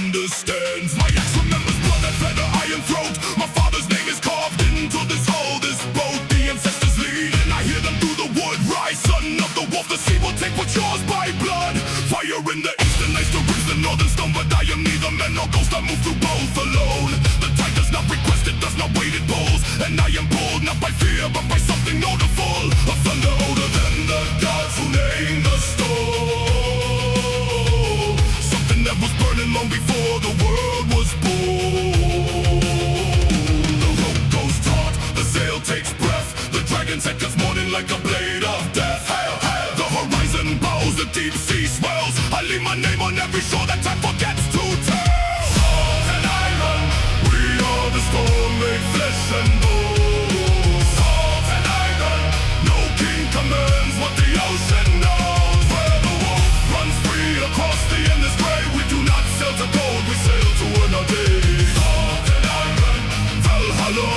Understands. My ex remembers blood that fed her iron throat. My father's name is carved into this hull, this boat. The ancestors lead, and I hear them through the wood. Rise, son of the wolf, the sea will take what's yours by blood. Fire in the east and ice to reach the northern stone, but I am neither man nor ghost. I move through both alone. The tide does not request, it does not wait, it pulls. And I am pulled not by fear, but by something notable. A thunder older than the gods who name the storm. Something that was burning long before the world was born. The rope goes taut, the sail takes breath. The dragon's head cuts morning like a blade of death. Hail, hail. The horizon bows, the deep sea swells. I leave my name on every shore that time forgets to tell. Salt and iron, we are the storm made flesh and bone. Salt and iron, no king commands what the ocean knows. Where the wolf runs free across the endless gray, we do not sail to gold, we sail to another day. Salt and iron, Valhalla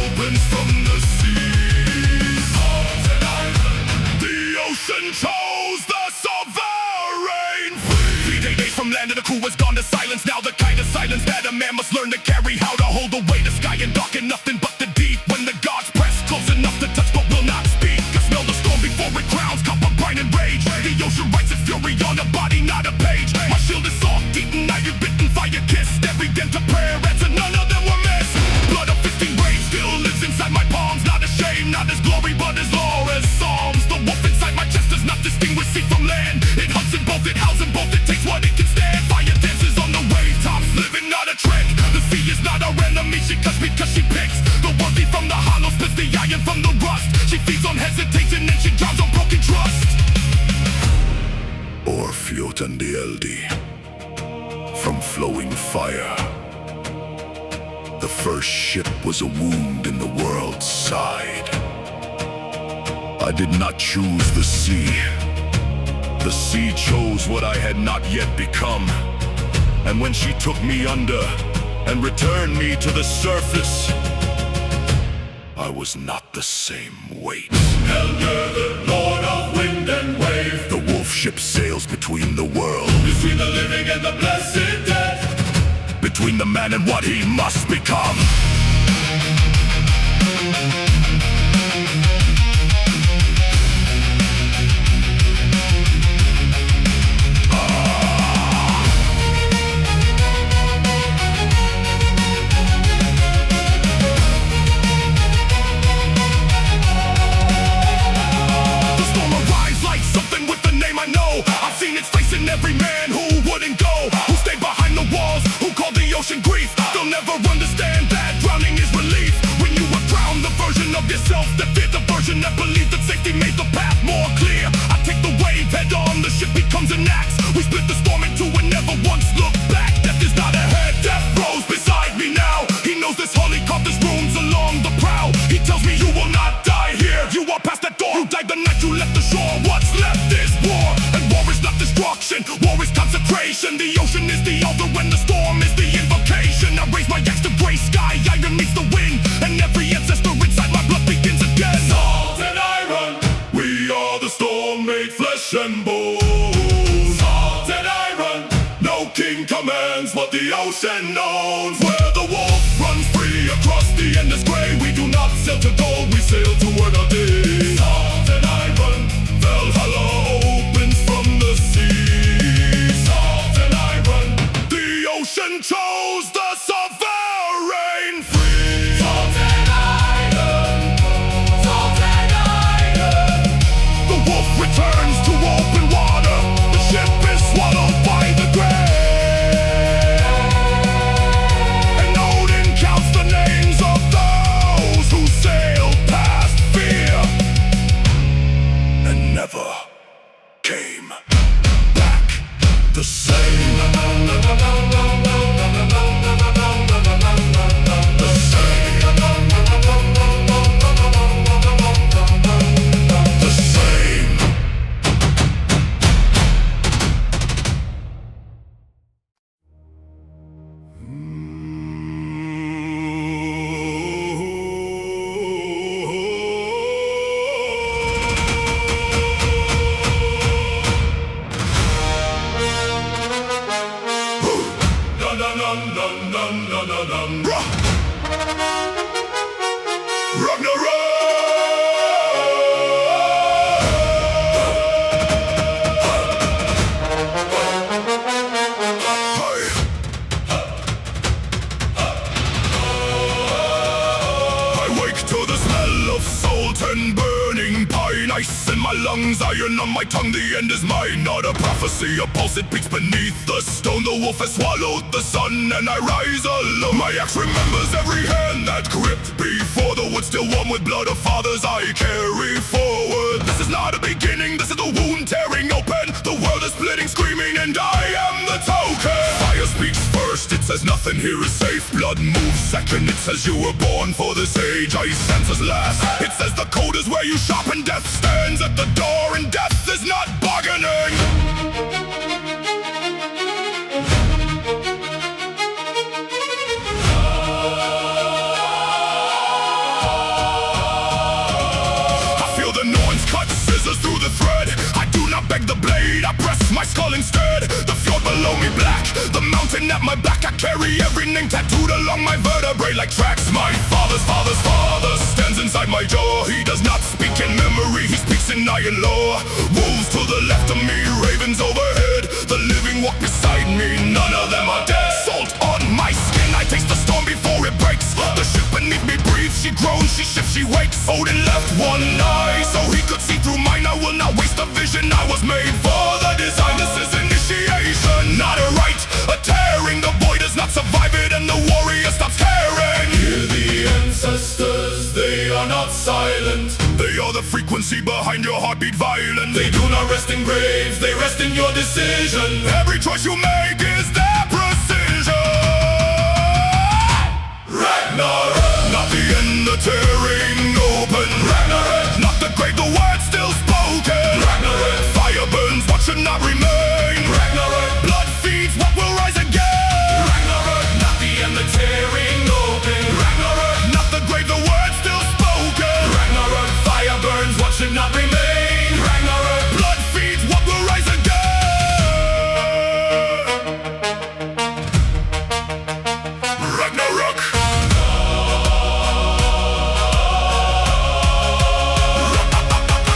opens from the sea. Salt and iron, the ocean chose the sovereign free. 3 days from land and the crew has gone to silence. Now the kind of silence that a man must learn to carry. How to hold the weight of sky and darken nothing but the deep. When the gods press close enough to touch but will not speak. I smell the storm before it crowns, copper brine and rage. The ocean writes its fury on a body, not a page. My shield is soft, eaten, iron bitten, fire kissed. Every dent to prayer answer, none of them were missed. Blood of 15 rage still lives inside my palms. Not a shame, not his glory, but his law as psalms. The wolf inside my chest does not distinguish sea from land. It hunts in both, it howls in both, it takes what it can stand. Fire dances on the wave tops, living not a trick. The sea is not our enemy, she cuts because she picks the worthy from the hollow, splits the iron from the rust. She feeds on hesitation and she drowns on broken trust. Orfjotande eldi from flowing fire. The first ship was a wound in the world's side. I did not choose the sea. The sea chose what I had not yet become. And when she took me under and returned me to the surface, I was not the same weight. Elder, the lord of wind and wave. The wolf ship sails between the world, between the living and the blessed dead, between the man and what he must become. I've seen its face in every man who wouldn't go, who stayed behind the walls, who called the ocean grief. They'll never understand that drowning is relief. When you have drowned the version of yourself that feared the version that believed that safety made the path more clear. I take the wave head on, the ship becomes an axe. We split the storm in two and never once look back. Death is not ahead, death rose beside me now. He knows this hole, he carved his rooms along the prow. He tells me you will not die here. You are past that door, you died the night you left the shore. What's left is war, and war is not destruction, war is consecration. The ocean is the altar when the storm is the invocation. I raise my axe to gray sky, iron meets the wind, and every ancestor inside my blood begins again. Salt and iron, we are the storm made flesh and bone. Salt and iron, no king commands what the ocean knows. Where the wolf runs free across the endless gray, we do not sail to gold, we sail toward a day. Salt and iron, Valhalla opens from the sea. Salt and iron, the ocean chose the sovereign free. Salt and iron, salt and iron. The wolf returns to open water. The ship is swallowed by the grave. And Odin counts the names of those Ice in my lungs, iron on my tongue, the end is mine. Not a prophecy, a pulse it beats beneath the stone. The wolf has swallowed the sun and I rise alone. My axe remembers every hand that gripped before. The wood still warm with blood of fathers I carry forward. This is not a beginning, this is the wound tearing open. The world is splitting, screaming, and I am the token. Fire speaks first, it says nothing here is safe. Blood moves second, it says you were born for this age. Ice answers last, it says the code is where you shop and death stands at the door and death is not bargaining. I feel the Norns cut scissors through the thread. I do not beg the blade, I press my skull instead. The fjord below me black, the mountain at my back. I carry every name tattooed along my vertebrae like tracks. My father's father's father stands inside my door. He does not speak in memory, he speaks in iron law. Wolves to the left of me, ravens overhead. The living walk beside me, none of them are dead. Salt on my skin, I taste the storm before it breaks. The ship beneath me breathes, she groans, she shifts, she wakes. Odin left one eye so he could see through mine. I will not waste a vision, I was made for the design. This is initiation, not a rite, a tearing. The boy does not survive it and the warrior stops caring. Hear the ancestors, they are not silent. They are the frequency behind your heartbeat violent. They do not rest in graves, they rest in your decision. Every choice you make is their precision. Ragnarok, not the end, the tearing open. Ragnarok, not the grave, the word still spoken. Ragnarok, fire burns what should not remain. Ragnarok, blood feeds what will rise again. Ragnarok, not the end, the tearing open. Ragnarok, not the grave, the word still spoken. Ragnarok, fire burns what should not remain. Ragnarok, blood feeds what will rise again. Ragnarok.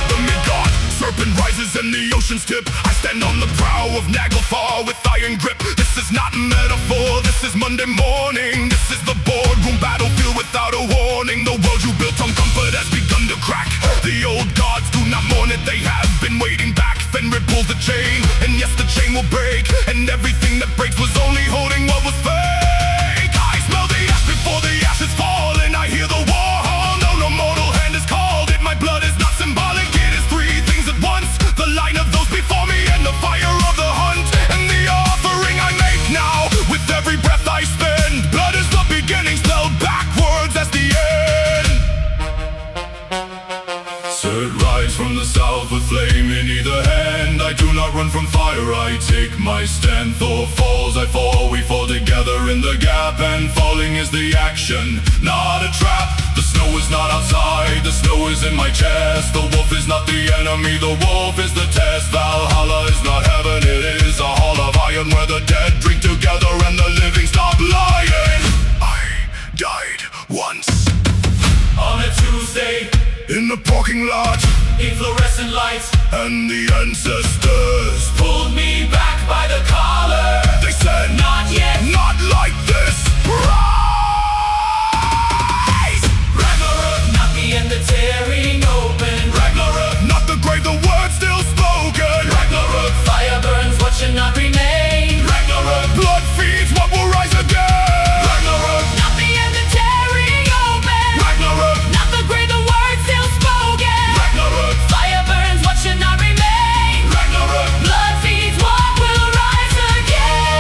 The mid-god serpent rises and the ocean's tip. I stand on the prow of Naglfar with iron grip. This is not metaphor, this is Monday morning. This is the boardroom battlefield without a warning. The world you built on comfort has begun to crack. The old gods do not mourn it, they have been waiting back. Fenrir pulls the chain, and yes, the chain will break. And everything that breaks was only holding what was fake. I smell the ash before the ashes fall, and I hear the war horn. No mortal hand is called it, my blood is not symbolic. It is three things at once, the line of those before me, and the fire of the hunt, and the offering I make now. With every breath I spend, blood is the beginning, spelled backwards as the end. Surge rise from the south with flame in either hand. I do not run from fire, I take my stand. Thor falls, I fall, we fall together in the gap. And falling is the action, not a trap. The snow is not outside, the snow is in my chest. The wolf is not the enemy, the wolf is the test. Valhalla is not heaven, it is a hall of iron, where the dead drink together and the living stop lying. I died once on a Tuesday in the parking lot, in fluorescent lights, and the ancestors pulled me back by the collar. They said, not yet, not like this. Rise! Ragnarok, not the end, the tearing open. Ragnarok, not the grave, the word still spoken. Ragnarok, fire burns what should not remain. Ragnarok, blood feeds what will rise again. Ragnarok, not the end, the tearing open. Ragnarok, not the grave, the word still spoken. Ragnarok, fire burns what should not remain. Ragnarok, blood feeds what will rise again.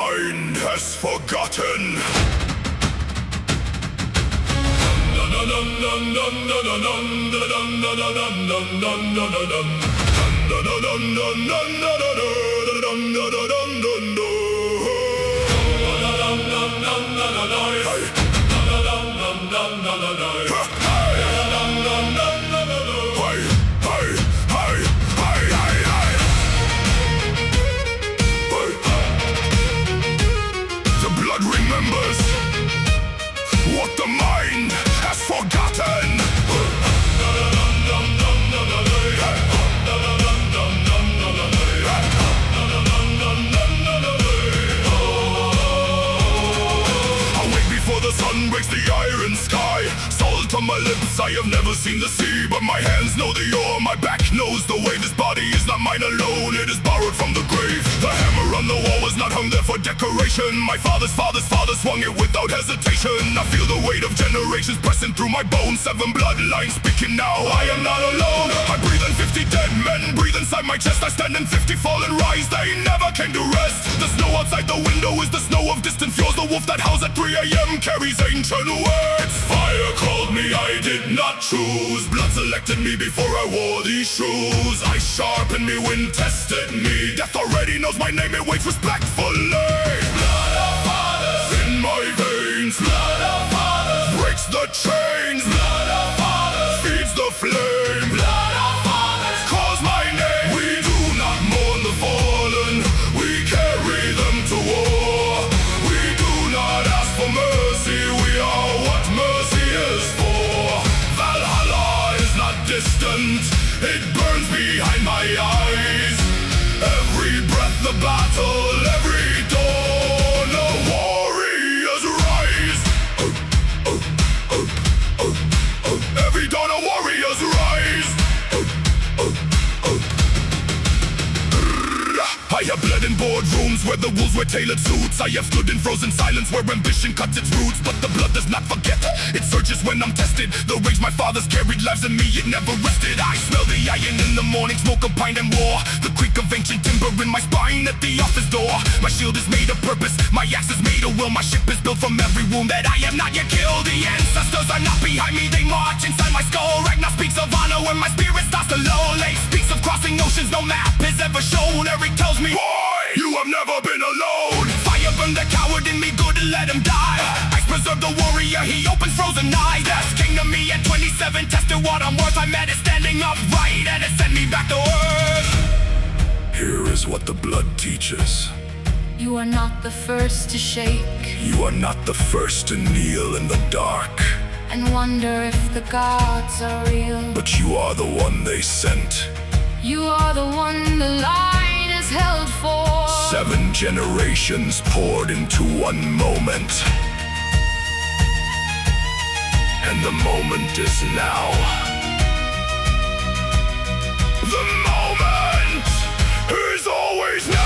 mind has forgotten. The blood remembers what the mind has forgotten. Awake before the sun breaks the iron sky. Salt on my lips, I have never seen the sea, but my hands know the ore, my back knows the way. This body is not mine alone, it is borrowed from the grave. The hammer on the wall was not hung there for decoration. My father's father's father swung it without hesitation. I feel the weight of generations pressing through my bones. 7 bloodlines speaking now, I am not alone. I breathe in 50 dead men, breathe inside my chest. I stand in 50 fall and rise, they never came to rest. The snow outside the window is the snow of distant fjords. The wolf that howls at 3 a.m. carries ancient words. Fire called me, I did not choose. Blood selected me before I wore these shoes. Ice sharpened me, wind tested me. Death already knows my name, it waits respectfully. Blood of fathers, In my veins, blood of fathers, breaks the chains, blood of fathers, feeds the flame, blood of fathers. calls my name. We do not mourn the fallen, we carry them to war. We do not ask for mercy, we are what mercy is for. Valhalla is not distant, it burns behind my eyes. Every breath the battle, every dawn a warrior's rise. Every dawn a warrior's rise. I have bled in boardrooms where the wolves wear tailored suits. I have stood in frozen silence where ambition cuts its roots. But the blood does not forget, it surges when I'm tested. The rage my fathers carried lives in me, it never rested. I smell the iron in the morning, smoke of pine and war. The creak of ancient timber in my spine at the office door. My shield is made of purpose, my axe is made of will. My ship is built from every wound that I have not yet killed. The ancestors are not behind me, they march inside my skull. Ragnar speaks of honor when my spirit starts to low. Lake speaks of crossing oceans, no map has ever shown. Eric tells me, boy, you have never been alone. Fire burned the coward in me, good to let him die. Ice preserved the warrior, he opens frozen eyes. Death came to me at 27, tested what I'm worth. I met it standing upright and it sent me back to earth. Here is what the blood teaches. You are not the first to shake You are not the first to kneel in the dark, and wonder if the gods are real. but you are the one they sent. You are the one the light is held for. 7 generations poured into one moment, and the moment is now. The moment is always now.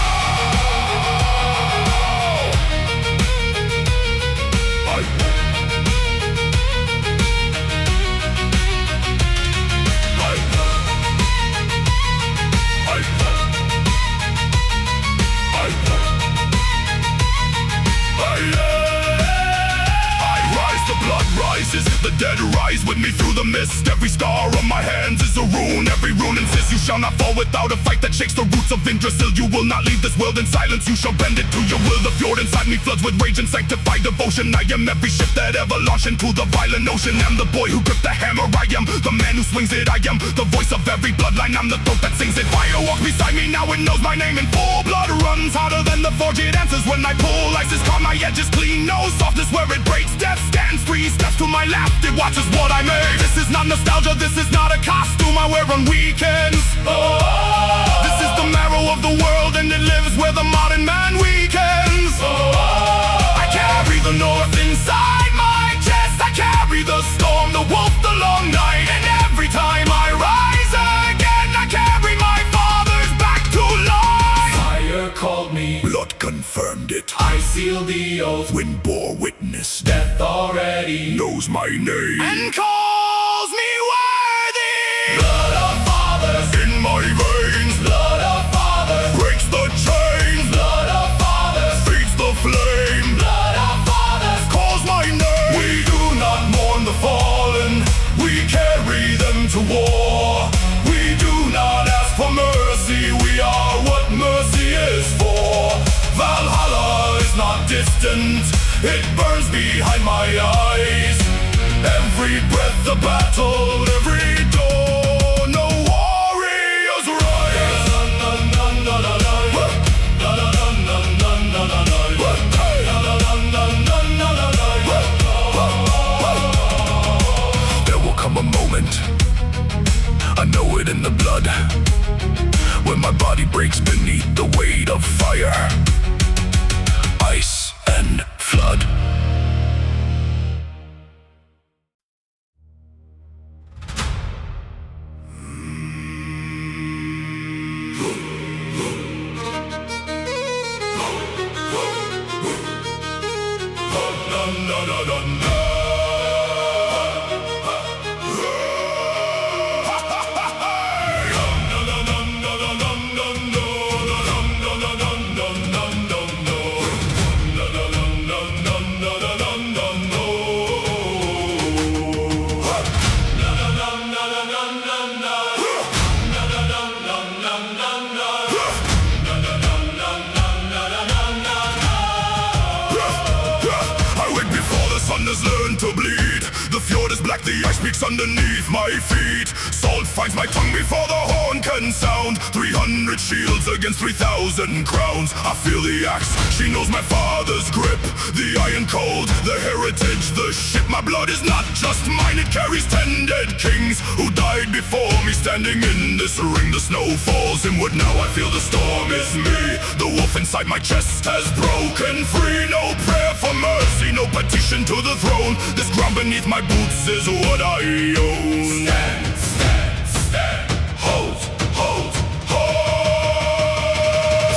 The dead rise with me through the mist. Every scar on my hands is a rune. Every rune insists you shall not fall without a fight that shakes the roots of Yggdrasil. You will not leave this world in silence, you shall bend it to your will. The fjord inside me floods with rage and sanctified devotion. I am every ship that ever launched into the violent ocean. I'm the boy who gripped the hammer, I am the man who swings it. I am the voice of every bloodline, I'm the throat that sings it. Fire walks beside me, now it knows my name in full. Blood runs hotter than the forge, it answers when I pull. Ice is calm, my edges clean, no softness where it breaks. Death stands 3 steps to my left, it watches what I make. This is not nostalgia, this is not a costume I wear on weekends. This is the marrow of the world, and it lives where the modern man weakens. I carry the north inside my chest, I carry the storm, the wolf, the long night. And every time I rise again, I carry my fathers back to life. Fire called me, Blood confirmed it, I sealed the oath. wind bore witness, Death already knows my name, and calls me worthy. Blood of fathers, in my veins blood of fathers, breaks the chains, blood of fathers, feeds the distant, it burns behind my eyes. Every breath a battle, every dawn a warrior's rise. There will come a moment, I know it in the blood, when my body breaks beneath the weight of fire, ice and flood. Has learned to bleed. The fjord is black, the ice peaks underneath my feet. Salt finds my tongue before the horn can sound. 300 shields against 3,000 crowns. I feel the axe, she knows my father's grip. The iron cold, the heritage, the ship. My blood is not just mine, it carries 10 dead kings who died before me, standing in this ring. The snow falls inward, now I feel the storm is me. The wolf inside my chest has broken free. No prayer for mercy, no petition to the throne. This ground beneath my boots is what I own. Stand, stand, stand. Hold, hold, hold.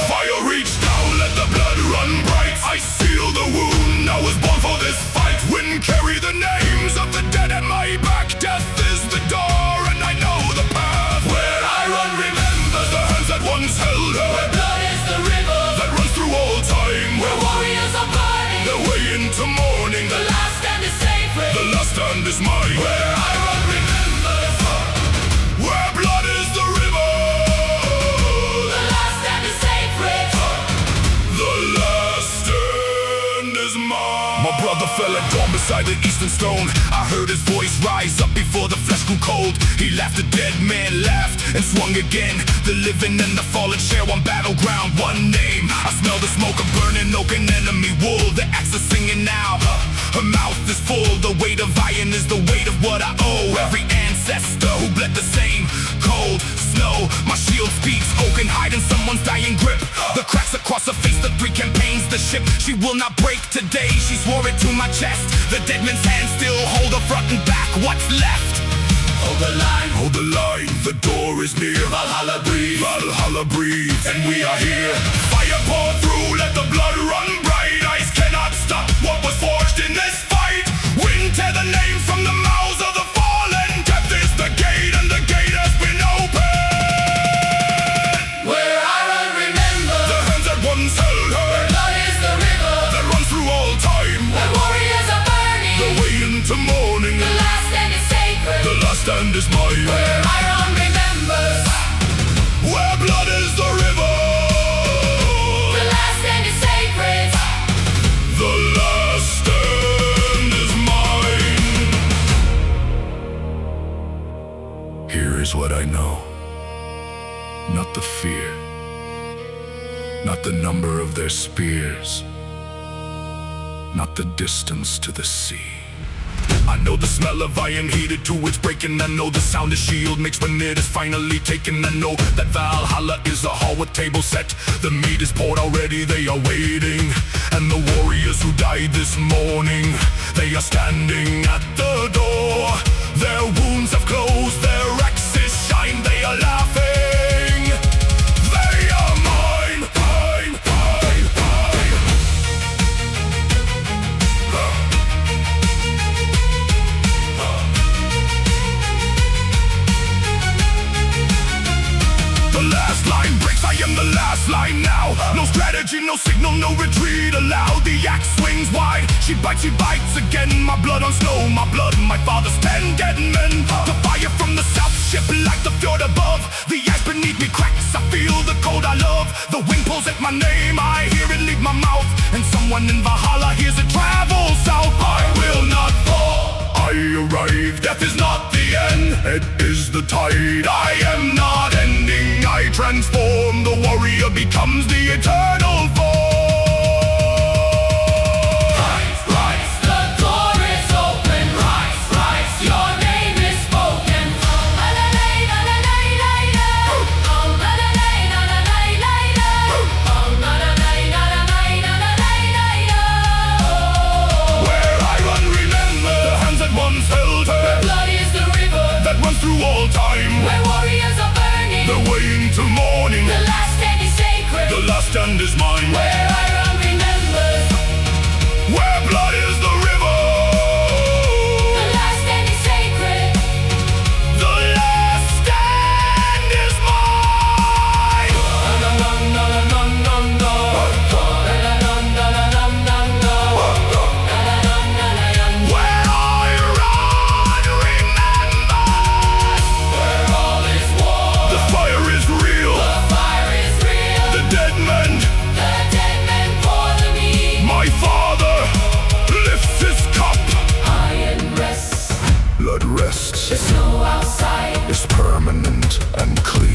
Fire reach down, let the blood run bright. I seal the wound, I was born for this fight. Wind carry the names of the dead at my back. Death is the door and I know the path. Where I run remembers the hands that once held her. Where blood is the river that runs through all time. where warriors are burning. The way into morning. The last stand is sacred. The last stand is mine. Where I run remembers. Where blood is the river. The last stand is sacred. The last stand is mine. My brother fell at dawn beside the eastern stone. I heard his voice rise up before the flesh grew cold. He laughed, the dead man laughed and swung again. The living and the fallen share one battleground, one name. I smell the smoke of burning oak and enemy wool. The axe is singing now, her mouth is full. The weight of iron is the weight of what I owe. Every ancestor who bled the same cold snow. My shield speaks, oak and hide in someone's dying grip. The cracks across her face, the 3 campaigns. The ship, she will not break today. She swore it to my chest. The dead man's hand still hold her front and back. What's left? Hold the line. Hold the line, the door is near. Valhalla breathe. Valhalla breathes, and we are here. Fire pour through, let the blood run bright. Ice cannot stop what was forged in this fight. Wind tear the names from the mouths of the fallen. Death is the gate, and the gate has been opened. Where I run remember. The hands that once held her. Where blood is the river that runs through all time. where warriors are burning. The way into morning. The last stand is sacred. The last stand is mine. Where I run remembers. Where blood is the river. The last stand is sacred. The last stand is mine. Here is what I know. Not the fear, not the number of their spears, not the distance to the sea. I know the smell of iron heated to its breaking. I know the sound a shield makes when it is finally taken. I know that Valhalla is a hall with tables set. The meat is poured already, they are waiting. And the warriors who died this morning, they are standing at the door. Their wounds have closed, their axes shine, they are laughing. They are mine, mine, mine, mine. The last line breaks, I am the last line now. No strategy, no signal, no retreat allowed. The axe swings wide, she bites again. My blood on snow, my blood, my father's 10 dead men. The fire from the south ship like the fjord above. The ice beneath me cracks, I feel the cold I love. The wind pulls at my name, I hear it leave my mouth. And someone someone in Valhalla hears it travel south. I will not fall. I arrive. Death is not the end. It is the tide. I am not ending. I transform. The warrior becomes the eternal fall. Through all time, where warriors are burning, the way into morning, the last stand is sacred, the last stand is mine, where iron remembers, where blood is the river, the last stand is sacred, the last stand is mine. Where I run, remember, the fire is real, the dead men for the meat. my father lifts his cup. Iron rests, Blood rests the snow outside. is permanent and clean.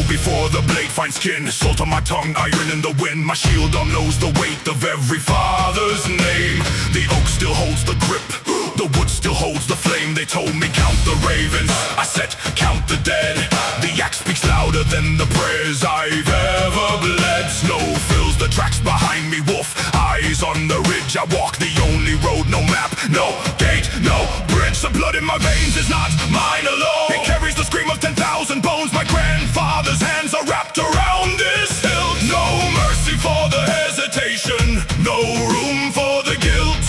Before the blade finds skin, salt on my tongue, iron in the wind. My shield on knows the weight of every father's name. The oak still holds the grip, the wood still holds the flame. They told me count the ravens, I said count the dead. The axe speaks louder than the prayers I've ever bled. Snow fills the tracks behind me, wolf eyes on the ridge. I walk the only road, no map, no gate, no bridge. The blood in my veins is not mine alone. It carries the scream of 10,000 bones. My grandfather's hands are wrapped around this hilt. No mercy for the hesitation, no room for the guilt.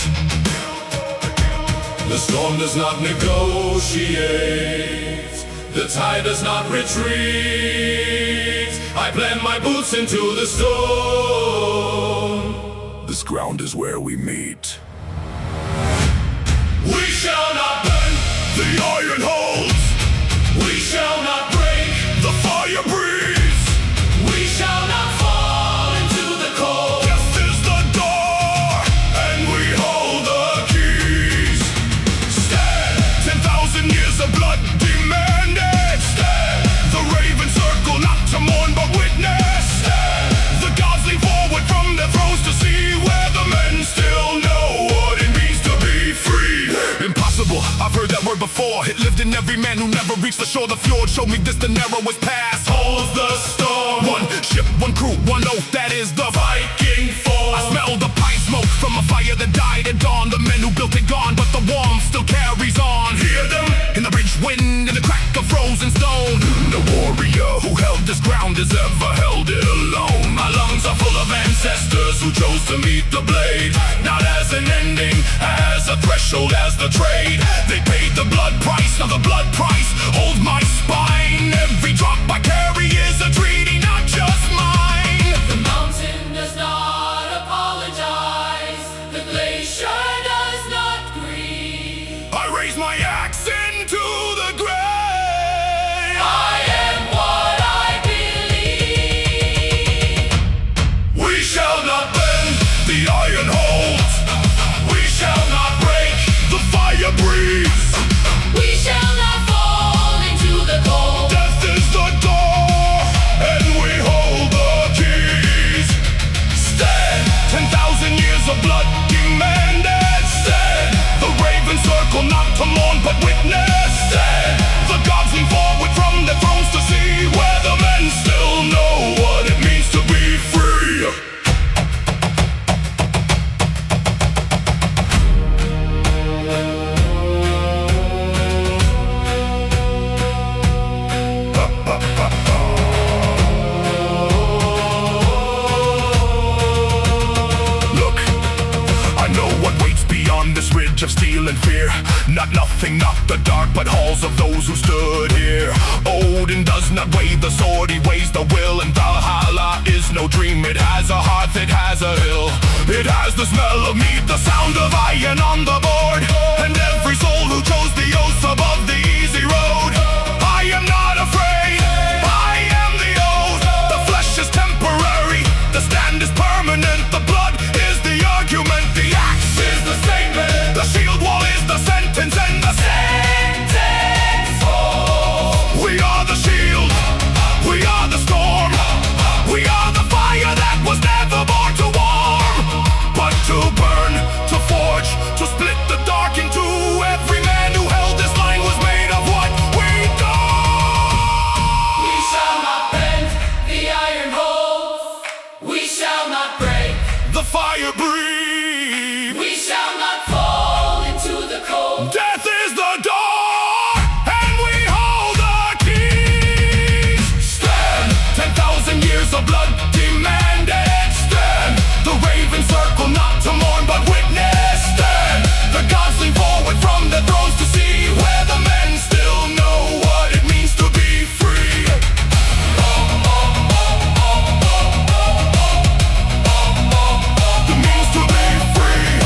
The storm does not negotiate, the tide does not retreat. I plant my boots into the stone. This ground is where we meet. We shall not burn, The iron holds, we shall not break, the fire breathes. we shall not fall into the cold. Death is the door, and we hold the keys. Stand, 10,000 years of blood demanded. Stand, the raven circle not to mourn but witness. Stand, the gods lean forward from their thrones to see where the men still know what it means to be free. Impossible, I've heard that word before. It lived in every man who never reached the shore. The fjord showed me this, the narrowest path holds the storm. One ship, one crew, one oath, that is the Viking force. I smell the pine smoke from a fire that died at dawn. The men who built it gone, but the warmth still carries on. Hear them in the ridge wind, in the crack of frozen stone. The warrior who held this ground has ever held it alone. My lungs are full of ancestors who chose to meet the blade, not as an ending, as a threshold, as the trade. They paid the blood price, now the blood price holds my spine. Every drop I carry is a treaty, not just mine. The mountain does not apologize, the glacier does not grieve. I raise my axe into the grave. I am what I believe. We shall not bend, the iron holds. We shall not break, the fire breathes. We shall not fall into the cold. Death is the door, and we hold the keys. Stand, 10,000 years of blood demanded. Stand, the raven circle not to mourn but witness. Stand, the gods lean forward from their thrones to see where the men still know what it means to be free. nothing, not the dark, but halls of those who stood here. Odin does not wave the sword, he weighs the will, and Valhalla is no dream. It has a hearth, it has a hill. It has the smell of meat, the sound of iron on the board, and every soul who chose the oath above the easy road. I am not afraid, I am the oath. The flesh is temporary, the stand is permanent. The blood is the argument, the axe is the statement. The shield wall is the sentence, and the sentence. Oh, we are the shield, we are the storm, we are the fire that was never born to warm, but to burn, to forge, to split the dark in two. Every man who held this line was made of what we do. We shall not bend the iron hold, we shall not break The fire breathe. we shall not fall into the cold. Death is the door, and we hold the keys. Stand, 10,000 years of blood demanded. Stand, the ravens circle not to mourn but witness. Stand, the gods lean forward from their thrones to see where the men still know what it means to be free. It means to be free.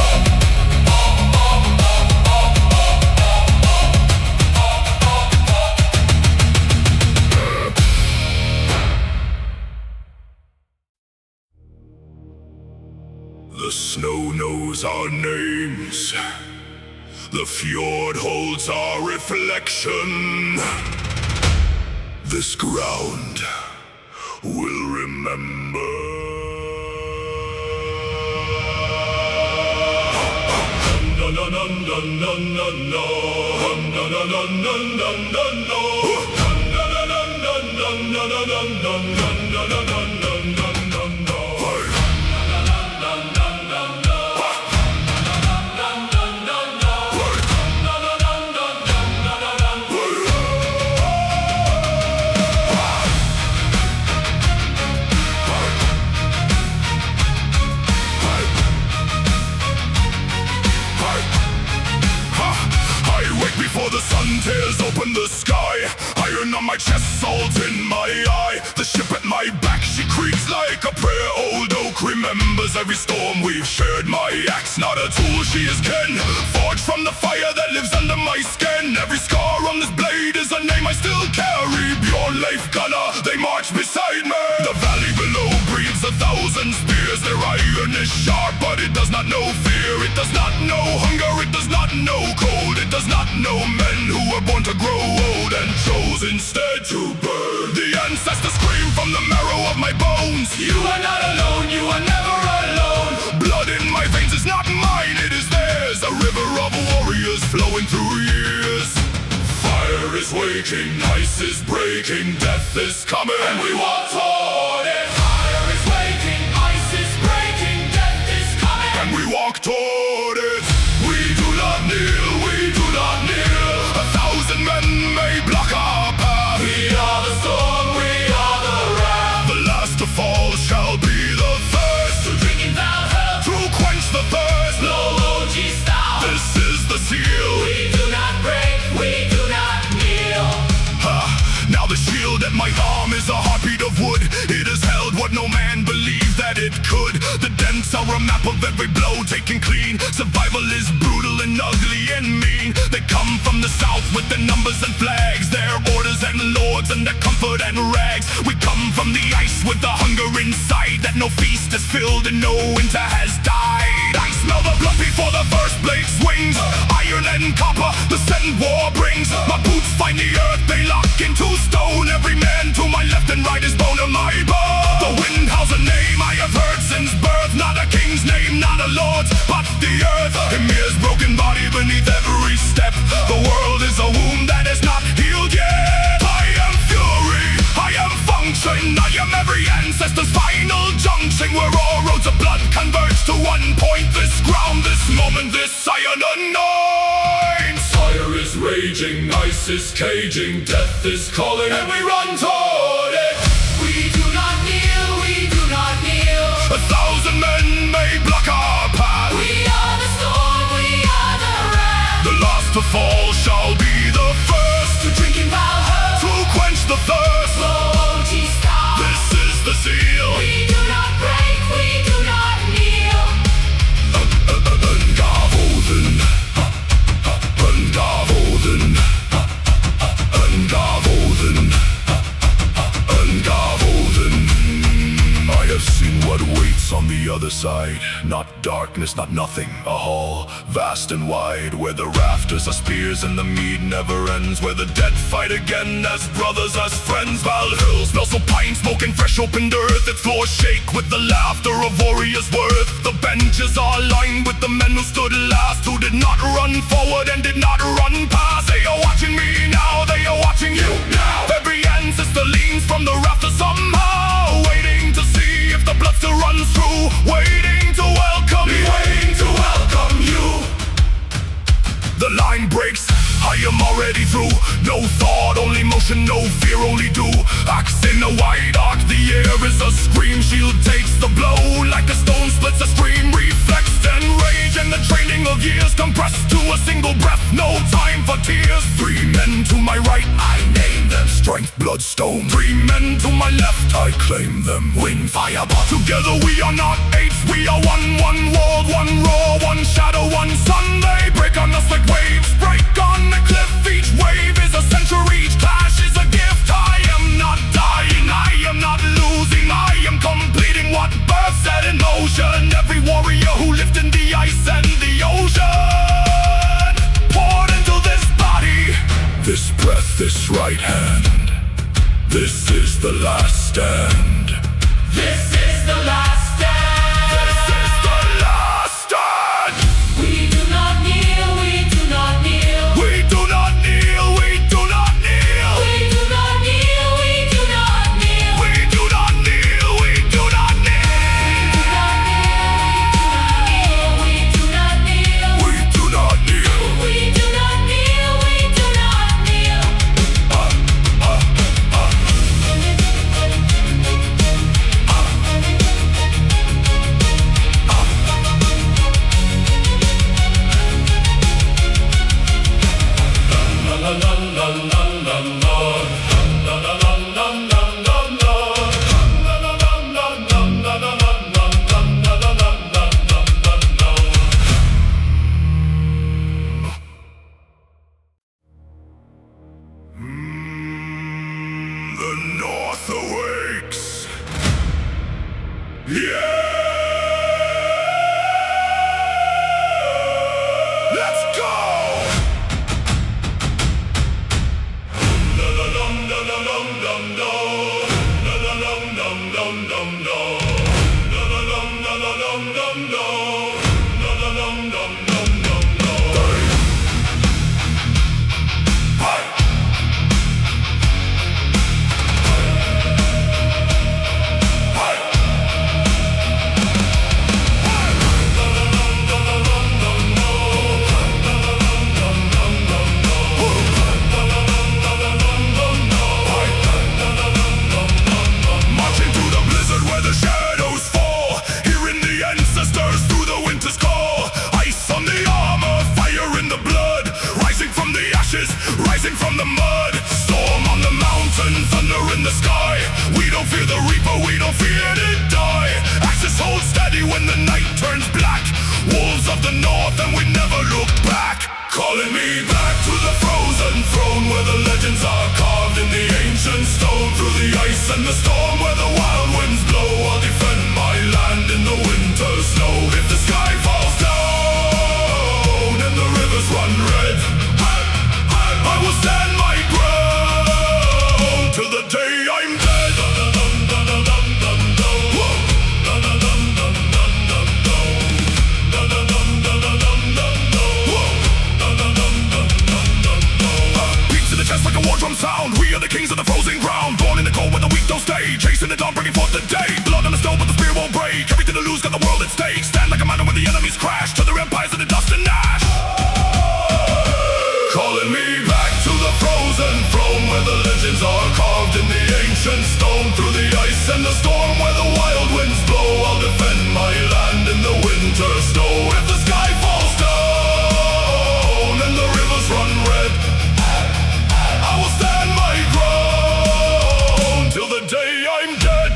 The snow knows our names. The fjord holds our reflection. This ground will remember. No, no, no, no, no, no, no. No, no, no, no, no, no, no. No, no, no, no, no, no, no, no, no, no, no, no, no. Before the sun tears open the sky, iron on my chest, salt in my eye. The ship at my back, she creaks like a prayer. Old oak remembers every storm we've shared. My axe, not a tool, she is ken, forged from the fire that lives under my skin. Every scar on this blade is a name I still carry. Bjorn, Leif, Gunnar, they march beside me. The valley below breathes 1,000 spears. Their iron is sharp, but it does not know fear. It does not know hunger, it does not know cold. It does not know men who were born to grow old and chose instead to burn. The ancestors scream from the marrow of my bones. You are not alone, you are never alone. Blood in my veins is not mine, it is theirs. A river of warriors flowing through years. Fire is waking, ice is breaking, death is coming, and we walk toward it. Fire is waking, ice is breaking, death is coming, And we walk toward it. We do not kneel, we do not kneel. 1,000 men may block our path. we are the storm, we are the wrath. The last to fall shall be the first. To drink in Valhalla, To quench the thirst. OG style. This is the seal. We do not break, we do not kneel. Now the shield at my arm is a heartbeat of wood. It has held what no man believed that it could. The dents are a map of every blow taken clean. Survival is brutal and ugly and mean. They come from the south with their numbers and flags, their orders and lords and their comfort and rags. We come from the ice with the hunger inside, that no feast is filled and no winter has died. I smell the blood before the first blade swings. Iron and copper, the scent war brings. My boots find the earth, they lock into stone. Every man to my left and right is bone of my bone. The wind howls a name I have heard since birth. Not a king's name, not a lord's, but the earth. Ymir's broken body beneath every step. The world is a wound that is not healed yet. I am fury, I am function, I am every ancestor's final junction, where all roads of blood converge to one point. This ground, this moment, this iron anoints. Fire is raging, ice is caging, death is calling, and we run toward it. We do not kneel, we do not kneel. 1,000 men may block our path. We are the storm, we are the wrath. The last to fall shall seal. We do not break, we do not kneel. Ungavolden, ungavolden, ungavolden, ungavolden. I have seen what waits on the other side. Not darkness, not nothing, a hall, vast and wide, where the rafters are spears and the mead never ends, where the dead fight again as brothers, as friends. Valhalla smells so pine, smoking fresh opened earth. Its floors shake with the laughter of warriors' worth. The benches are lined with the men who stood last, who did not run forward and did not run past. They are watching me now, they are watching you now. Every ancestor leans from the rafters somehow, waiting to see if the blood still runs through, waiting to welcome me, Waiting to welcome you. the line breaks, I am already through. No thought, only motion, no fear, only do. Axe in a wide arc, the air is a scream. Shield takes the blow like a stone splits a stream. Reflex and rage and the training of years compressed to a single breath, no time for tears. 3 men to my right, I name them strength, bloodstone. 3 men to my left, I claim them wind, fire, but together we are not 8, we are one. One world, one roar, one shadow, one sun. They break on us like waves, break on the cliff. Each wave is a century, each clash is a gift. I am not dying, I am not losing, I am completing what birth set in motion. Every warrior who lived in the ice and the ocean poured into this body, this breath, this right hand. This is the last stand. This is the last stand. This is the last stand. We do not kneel, we do not kneel. We do not kneel, we do not kneel. We do not kneel, we do not kneel. We do not kneel, we do not kneel. We do not kneel. We do not kneel. We do not kneel, we do not kneel. The North awakes. Yeah! Let's go! Marching through the blizzard where the shadows fall, hearing the ancestors through the winter's call. Ice on the armor, fire in the blood, rising from the ashes, rising from the mud. Storm on the mountain, thunder in the sky. We don't fear the reaper, we don't fear to die. Axes hold steady when the night turns black. Wolves of the north and we never look back. Calling me back to the frozen throne, where the legends are carved in the ancient stone. Through the ice and the storm, where the wild winds blow, I'll defend my land in the winter snow. If the sky falls down and the rivers run red, I will stand my ground till the day I'm dead. Beats to the chest like a war drum sound. We are the kings of the frozen ground, born in the cold where the weak don't stay, chasing the dawn, bringing forth the day. Blood on the stone, but the spear won't break. Everything to lose, got the world at stake. Stand like a mountain when the enemies crash, to their empires in the dust and ash. Calling me back to the frozen throne, where the legends are carved in the ancient stone. Through the ice and the storm, where the wild winds blow, I'll defend my land in the winter snow. If the sky falls down and the rivers run red, I will stand my ground till the day I'm dead.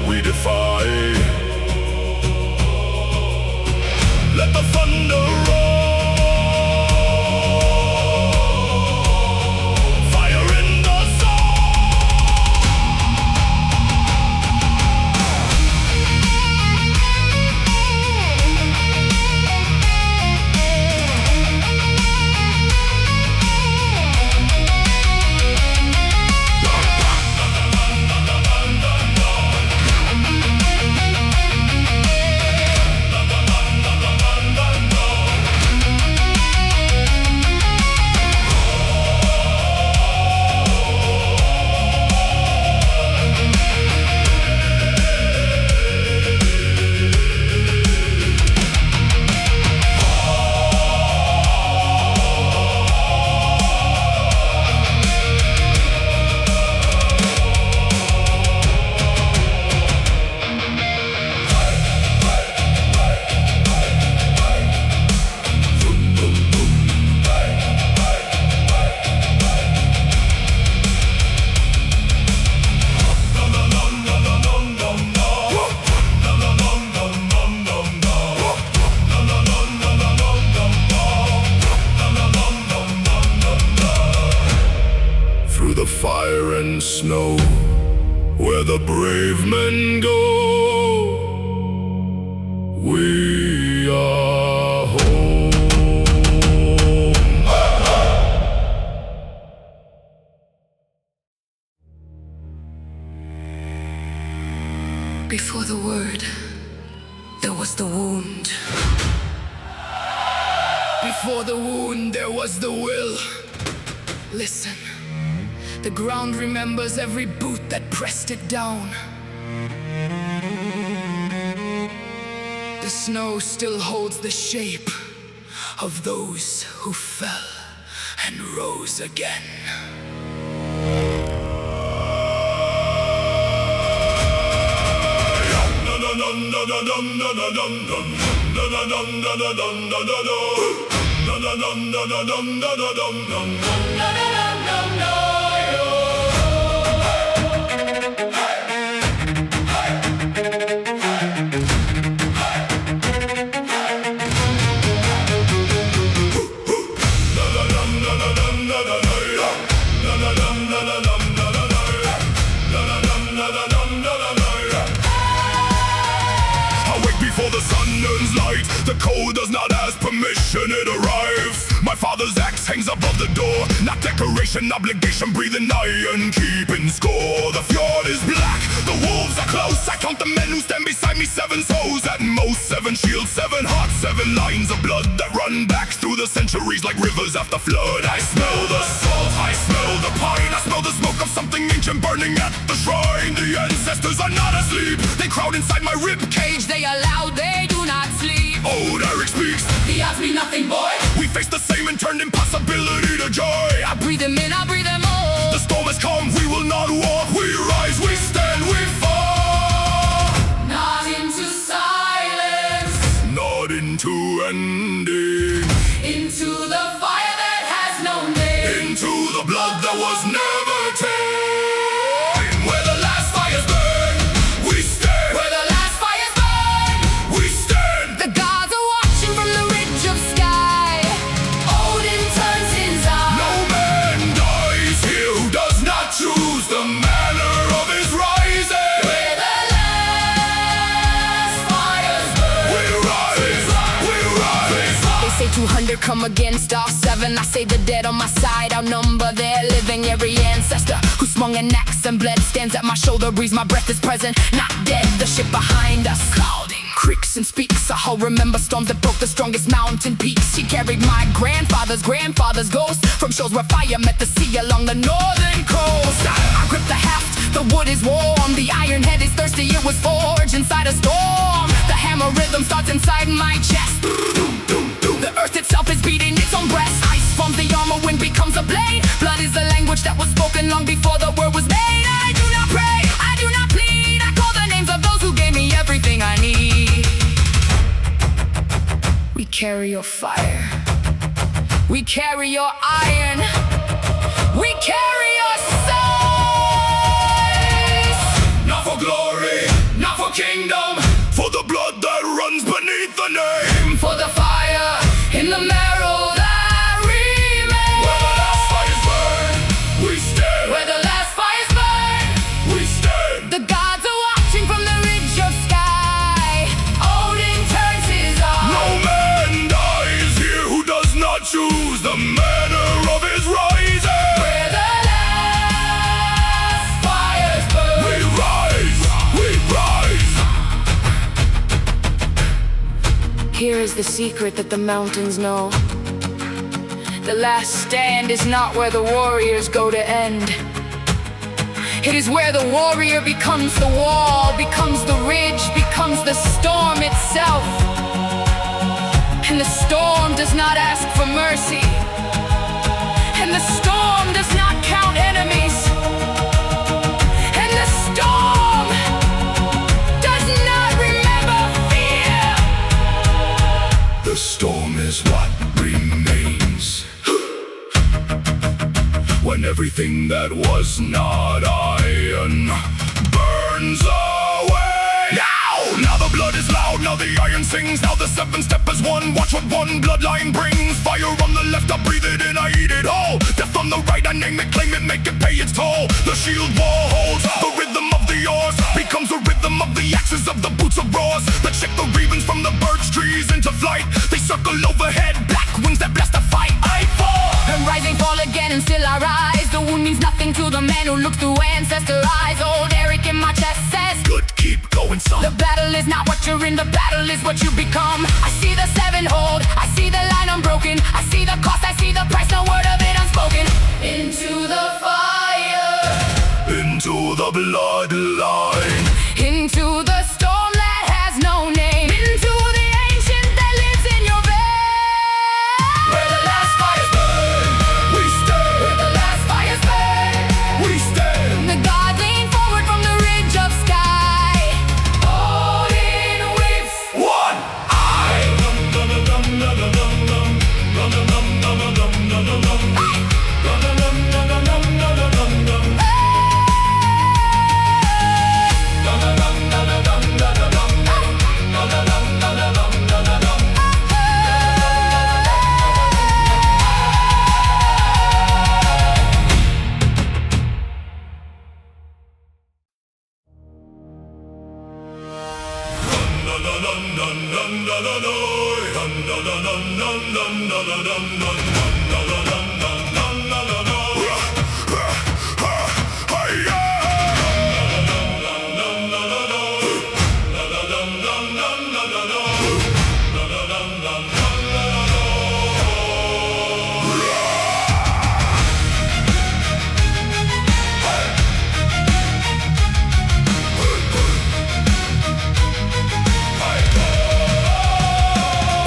we defy. Let the thunder roll, fire in the soul. Through the fire and snow, where the brave men go, we are home. Before the word, there was the wound. Before the wound, there was the will. Listen, the ground remembers every boot that pressed it down. The snow still holds the shape of those who fell and rose again. Before the sun turns light, the cold does not ask permission, it arrives. My father's axe hangs above the door, not decoration, obligation, breathing iron, keeping score. The fjord is black, the wolves are close. I count the men who stand beside me, 7 souls at most. 7 shields, 7 hearts, 7 lines of blood that run back through the centuries like rivers after flood. I smell the salt, I smell the pine, I smell the smoke of something ancient burning at the shrine. The ancestors are not asleep, they crowd inside my rib cage. They are loud, they do not sleep. Old Eric speaks, He asked me nothing, boy. we face the same and turned impossibility to joy. I breathe them in, I breathe them all. The storm has come, we will not walk, we rise, we stand, we fall. Not into silence, Not into ending, into the fire that has no name. into the blood that was never tamed. Where the last fires burn, we stand. Where the last fires burn, We stand. the gods are watching from the ridge of sky. Odin turns his eye. No man dies here who does not choose the manner of his rising. Where the last fires burn, We rise, we rise. they say 200 come against our 7. I say the dead on my side outnumber their living. Every ancestor who swung an axe and bled stands at my shoulder, breathes my breath, is present, not dead. The ship behind us, clouding, creaks and speaks. I'll remember storms that broke the strongest mountain peaks. She carried my grandfather's ghost from shores where fire met the sea along the northern coast. I grip the heft, the wood is warm, the iron head is thirsty, it was forged inside a storm. The hammer rhythm starts inside my chest. The earth itself is beating its own breast. Ice forms the armor, wind becomes a blade. Blood is the language that was spoken long before the word was made. I do not pray, I do not plead, I call the names of those who gave me everything I need. We carry your fire, we carry your iron, we carry your souls. Not for glory, Not your kingdom, For the blood that runs beneath the name, for the fire in the marrow that remains. where the last fires burn, we stand, Where the last fires burn, we stand. the gods are watching from the ridge of sky. Odin turns his eye. no man dies here who does not choose the manner of his rising. Where the last fires burn. We rise, we rise. Here is the secret that the mountains know. The last stand is not where the warriors go to end. It is where the warrior becomes the wall, becomes the ridge, becomes the storm itself. And the storm does not ask for mercy. And the storm does not count enemies. And the storm does not remember fear. The storm is what remains when everything that was not iron burns away. Now the blood is loud, now the iron sings. Now the seventh step is one, watch what one bloodline brings. Fire on the left, I breathe it in, I eat it all. Death on the right, I name it, claim it, make it pay its toll. The shield wall holds, the rhythm of the oars becomes the rhythm of the axes of the boots of roars that shake the ravens from the birch trees into flight. They circle overhead, black wings that blast the fight. I fall, And rising, fall again, and still I rise. The wound means nothing to the man who looks through ancestor eyes. Old Eric in my chest says, good, keep going, son. the battle is not what you're in, the battle is what you become. I see the sevenfold, I see the line unbroken. I see the cost, I see the price, no word of it unspoken. Into the fire, Into the bloodline, into the storm that has no name, into the ancient that lives in your veins. Where the last fires burn, we stand, Where the last fires burn, we stand. the God lean forward from the ridge of sky. Odin weeps. One eye.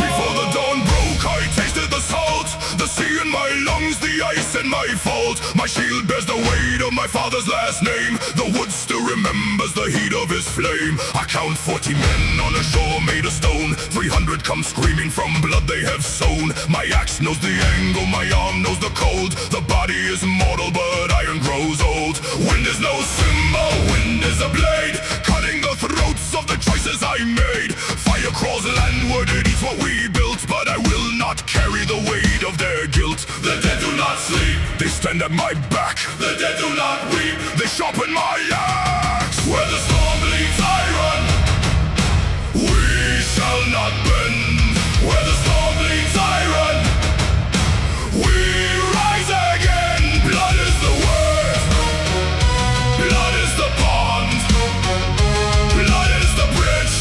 Before the dawn broke, I tasted the salt, the sea in my lungs, the ice in my fault. My shield bears the weight of my father's last name. The wood still remembers the heat of his flame. I count 40 men on a shore made of stone. 300 come screaming from blood they have sown. My axe knows the angle, my arm knows the cold. The body is mortal, but iron grows old. Wind is no symbol, wind is a blade, cutting the throats of the choices I made. Fire crawls landward, it eats what we built, but I will not carry the weight of their guilt. The dead do not sleep, they stand at my back. The dead do not weep, they sharpen my axe. Where the storm bleeds iron, we shall not bend. Where the storm bleeds iron, we rise again. Blood is the word, blood is the bond, blood is the bridge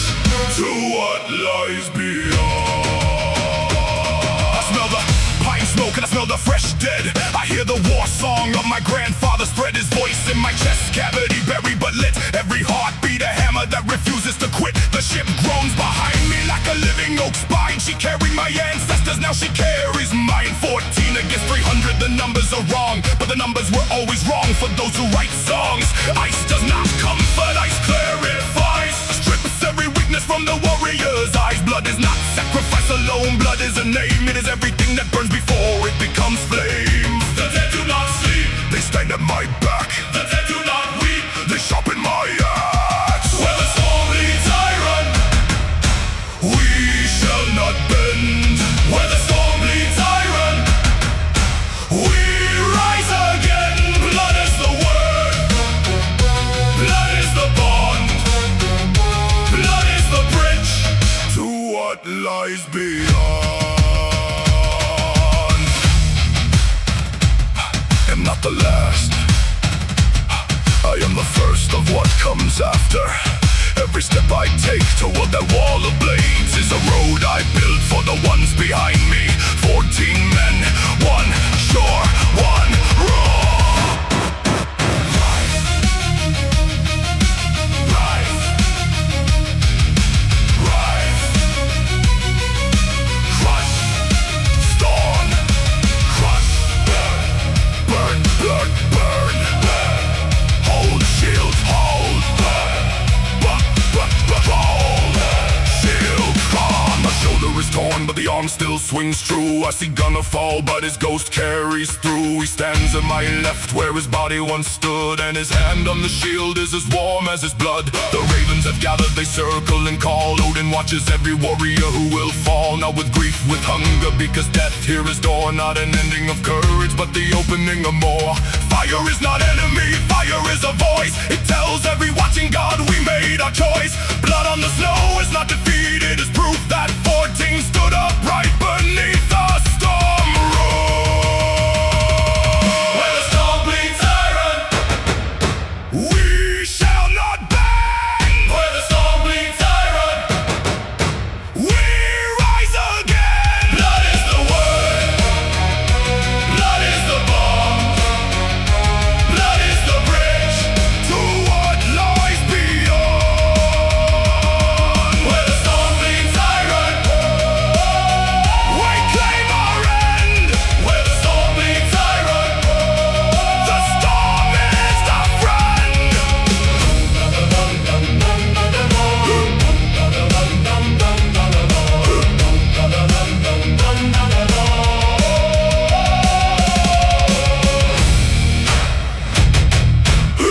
to what lies beyond. I smell the pine smoke and I smell the fresh dead. I hear the war song of my grandfather spread his voice in my chest cavity, buried but lit. Every heartbeat a hammer that refuses to quit. The ship groans behind me like a living oak spine. She carried my ancestors, now she carries mine. 14 against 300, the numbers are wrong, but the numbers were always wrong for those who write songs. Ice does not comfort, ice clarifies, strips every weakness from the warrior's eyes. Blood is not sacrifice alone, blood is a name. It is everything that burns before it becomes flame. The dead do not sleep, they stand at my back. The dead do not weep, they sharpen my axe. Where the storm leads what lies beyond. Am not the last, I am the first of what comes after. Every step I take toward that wall of blades is a road I built for the ones behind me. 14 men, one shore, one roar. Torn, but the arm still swings true. I see Gunner fall, but his ghost carries through. He stands at my left where his body once stood, and his hand on the shield is as warm as his blood. The ravens have gathered, they circle and call. Odin watches every warrior who will fall. Not with grief, with hunger, because death here is door. Not an ending of courage, but the opening of more. Fire is not enemy, fire is a voice. It tells every watching god we made our choice. Blood on the snow is not defeat.